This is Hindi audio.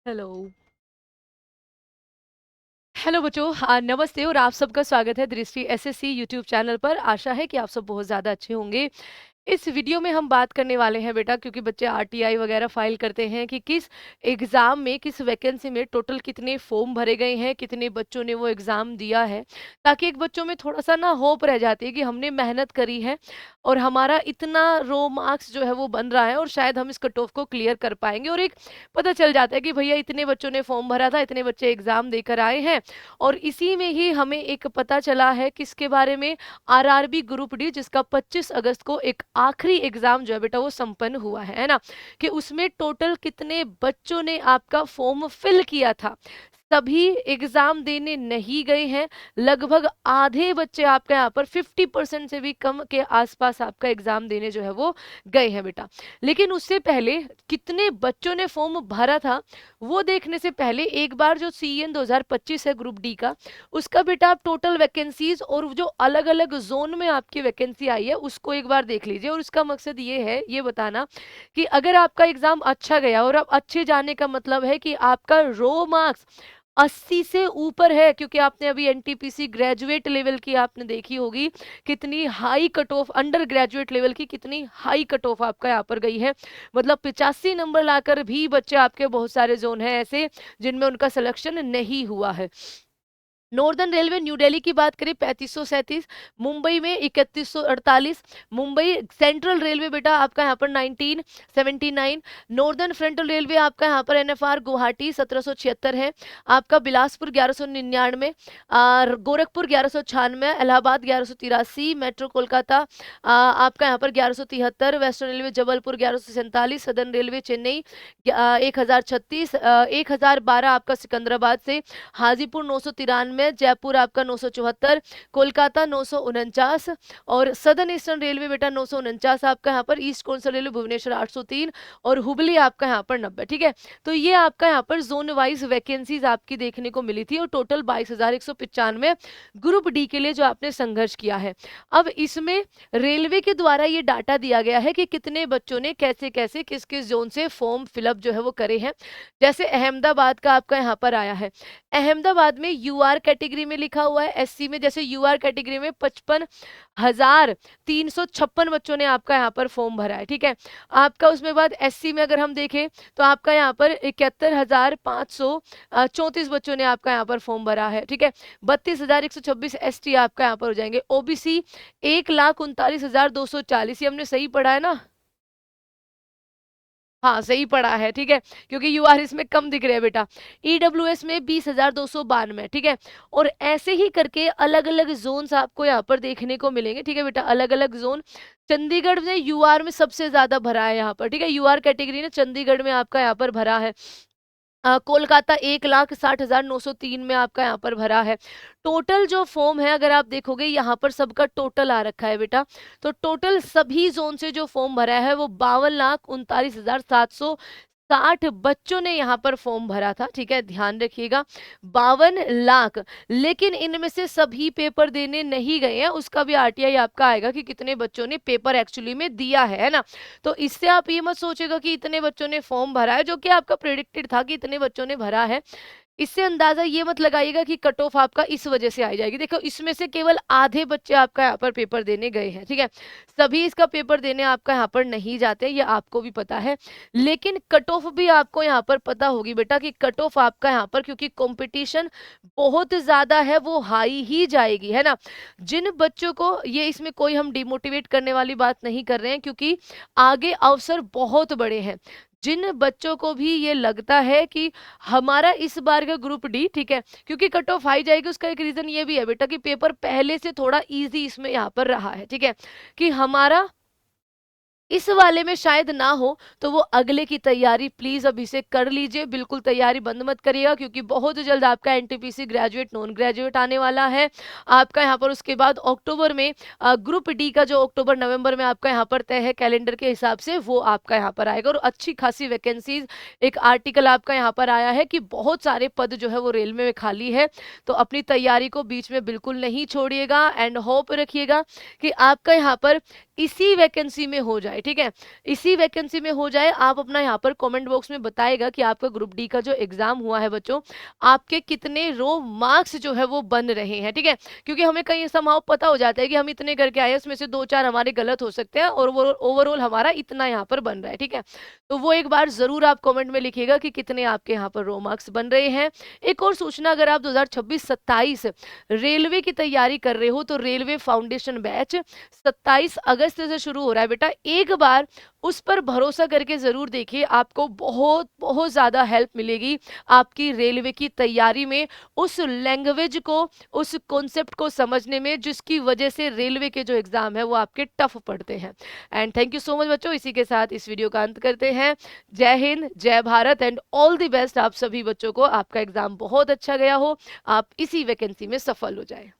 हेलो। हेलो बच्चों, नमस्ते और आप सबका स्वागत है दृष्टि एसएससी यूट्यूब चैनल पर। आशा है कि आप सब बहुत ज़्यादा अच्छे होंगे। इस वीडियो में हम बात करने वाले हैं बेटा, क्योंकि बच्चे आरटीआई वगैरह फाइल करते हैं कि किस एग्ज़ाम में किस वैकेंसी में टोटल कितने फॉर्म भरे गए हैं, कितने बच्चों ने वो एग्ज़ाम दिया है, ताकि एक बच्चों में थोड़ा सा ना होप रह जाती है कि हमने मेहनत करी है और हमारा इतना रो मार्क्स जो है वो बन रहा है और शायद हम इस कट ऑफ को क्लियर कर पाएंगे। और एक पता चल जाता है कि भैया इतने बच्चों ने फॉर्म भरा था, इतने बच्चे एग्ज़ाम देकर आए हैं। और इसी में ही हमें एक पता चला है किसके बारे में, आरआरबी ग्रुप डी, जिसका 25 अगस्त को एक आखिरी एग्जाम जो है बेटा वो संपन्न हुआ है ना, कि उसमें टोटल कितने बच्चों ने आपका फॉर्म फिल किया था। सभी एग्जाम देने नहीं गए हैं। लगभग आधे बच्चे आपका यहाँ पर 50% से भी कम के आसपास आपका एग्जाम देने जो है वो गए हैं बेटा। लेकिन उससे पहले कितने बच्चों ने फॉर्म भरा था वो देखने से पहले एक बार जो सीएन 2025 है ग्रुप डी का, उसका बेटा आप टोटल वैकेंसीज और जो अलग अलग जोन में आपकी वैकेंसी आई है उसको एक बार देख लीजिए। और उसका मकसद ये है, ये बताना कि अगर आपका एग्जाम अच्छा गया और आप अच्छे जाने का मतलब है कि आपका रो मार्क्स 80 से ऊपर है, क्योंकि आपने अभी एनटीपीसी ग्रेजुएट लेवल की आपने देखी होगी कितनी high cut off, under graduate level की कितनी हाई कट ऑफ आपका यहाँ पर गई है। मतलब 85 नंबर लाकर भी बच्चे आपके बहुत सारे जोन हैं ऐसे जिनमें उनका सिलेक्शन नहीं हुआ है। नॉर्दर्न रेलवे न्यू दिल्ली की बात करें 3537, मुंबई में 3148, मुंबई सेंट्रल रेलवे बेटा आपका यहाँ पर 1979, नॉर्दर्न फ्रंटल रेलवे आपका यहाँ पर एनएफआर गुवाहाटी 1776 है, आपका बिलासपुर 1199, गोरखपुर 1196, इलाहाबाद 1183, मेट्रो कोलकाता आपका यहाँ पर 1173, western railway Jabalpur 1147, southern railway Chennai 1036, 1012 आपका सिकंदराबाद से, हाजीपुर 993, जयपुर आपका 974, कोलकाता 949 और सदर्न ईस्टर्न रेलवे बेटा 949 आपका यहाँ पर, ईस्ट कोस्टल रेलवे भुवनेश्वर 803 और हुबली आपका यहाँ पर 90। ठीक है, तो ये आपका यहाँ पर जोन वाइज वैकेंसीज आपकी देखने को मिली थी और टोटल 22,195 ग्रुप डी के लिए जो आपने संघर्ष किया है। अब इसमें रेलवे के द्वारा ये डाटा दिया गया है कि कितने बच्चों ने कैसे कैसे किस किस जोन से फॉर्म फिलअप जो है वो करे हैं। जैसे अहमदाबाद का आपका यहाँ पर आया है, अहमदाबाद में यूआर कैटेगरी में लिखा हुआ है, एससी में जैसे यूआर कैटेगरी में 55,356 बच्चों ने आपका यहाँ पर फॉर्म भरा है। ठीक है, आपका उसमें बाद एससी में अगर हम देखें तो आपका यहाँ पर 71,534 बच्चों ने आपका यहाँ पर फॉर्म भरा है। ठीक है, 32,126 एसटी आपका यहाँ पर हो जाएंगे। ओबीसी 1,39,240, ये हमने सही पढ़ा है ना? हाँ सही पढ़ा है। ठीक है, क्योंकि यूआर इसमें कम दिख रहे हैं बेटा। ईडब्ल्यूएस में 20,292। ठीक है, और ऐसे ही करके अलग अलग जोन्स आपको यहाँ पर देखने को मिलेंगे। ठीक है बेटा, अलग अलग जोन। चंडीगढ़ ने यूआर में सबसे ज्यादा भरा है यहाँ पर। ठीक है, यूआर कैटेगरी ने चंडीगढ़ में आपका यहाँ पर भरा है। कोलकाता 1,60,903 में आपका यहाँ पर भरा है। टोटल जो फॉर्म है अगर आप देखोगे यहाँ पर सबका टोटल आ रखा है बेटा, तो टोटल सभी जोन से जो फॉर्म भरा है वो 52,39,760 बच्चों ने यहाँ पर फॉर्म भरा था। ठीक है, ध्यान रखिएगा 52 लाख। लेकिन इनमें से सभी पेपर देने नहीं गए हैं, उसका भी आरटीआई आपका आएगा कि कितने बच्चों ने पेपर एक्चुअली में दिया है ना। तो इससे आप ये मत सोचेगा कि इतने बच्चों ने फॉर्म भरा है, जो कि आपका प्रेडिक्टेड था कि इतने बच्चों ने भरा है। इससे अंदाजा ये मत लगाइएगा कि कट ऑफ आपका इस वजह से आ जाएगी। देखो इसमें से केवल आधे बच्चे आपका यहाँ पर पेपर देने गए हैं। ठीक है, सभी इसका पेपर देने आपका यहाँ पर नहीं जाते, ये आपको भी पता है। लेकिन कट ऑफ भी आपको यहाँ पर पता होगी बेटा कि कट ऑफ आपका यहाँ पर, क्योंकि कंपटीशन बहुत ज्यादा है, वो हाई ही जाएगी, है ना। जिन बच्चों को, ये इसमें कोई हम डिमोटिवेट करने वाली बात नहीं कर रहे हैं, क्योंकि आगे अवसर बहुत बड़े हैं। जिन बच्चों को भी ये लगता है कि हमारा इस बार का ग्रुप डी, ठीक है, क्योंकि कट ऑफ हाई जाएगी, उसका एक रीजन ये भी है बेटा कि पेपर पहले से थोड़ा इजी इसमें यहाँ पर रहा है। ठीक है, कि हमारा इस वाले में शायद ना हो, तो वो अगले की तैयारी प्लीज अभी से कर लीजिए। बिल्कुल तैयारी बंद मत करिएगा, क्योंकि बहुत जल्द आपका एनटीपीसी ग्रेजुएट नॉन ग्रेजुएट आने वाला है आपका यहाँ पर। उसके बाद अक्टूबर में ग्रुप डी का जो अक्टूबर नवंबर में आपका यहाँ पर तय है कैलेंडर के हिसाब से, वो आपका यहाँ पर आएगा। और अच्छी खासी वैकेंसीज, एक आर्टिकल आपका यहाँ पर आया है कि बहुत सारे पद जो है वो रेलवे में खाली है। तो अपनी तैयारी को बीच में बिल्कुल नहीं छोड़िएगा एंड होप रखिएगा कि आपका यहाँ पर इसी वैकेंसी में हो जाए। जाए, ठीक है, इसी वैकेंसी में हो जाए। आप अपना यहाँ पर कमेंट बॉक्स में बताएगा कि आपका ग्रुप डी का जो एग्जाम हुआ है बच्चों, आपके कितने रो मार्क्स जो है वो बन रहे हैं, ठीक है, क्योंकि हमें कहीं समहाउ पता हो जाता है कि हम इतने करके आए हैं, उसमें से 2-4 हमारे गलत हो सकते हैं और ओवरऑल हमारा इतना यहाँ पर बन रहा है, ठीक है। तो वो एक बार जरूर आप कमेंट में लिखिएगा कि कितने आपके यहाँ पर रो मार्क्स बन रहे हैं। एक और सूचना, अगर आप 2026-27 रेलवे की तैयारी कर रहे हो तो रेलवे फाउंडेशन बैच 27 अगस्त से शुरू हो रहा है बेटा। एक बार उस पर भरोसा करके जरूर देखिए, आपको बहुत बहुत ज्यादा हेल्प मिलेगी आपकी रेलवे की तैयारी में, उस लैंग्वेज को, उस कॉन्सेप्ट को समझने में, जिसकी वजह से रेलवे के जो एग्जाम है वो आपके टफ पड़ते हैं। And thank you so much बच्चों, इसी के साथ इस वीडियो का अंत करते हैं। जय हिंद, जय Bharat and all the best आप सभी बच्चों को। आपका एग्जाम बहुत अच्छा गया हो, आप इसी वैकेंसी में सफल हो जाए।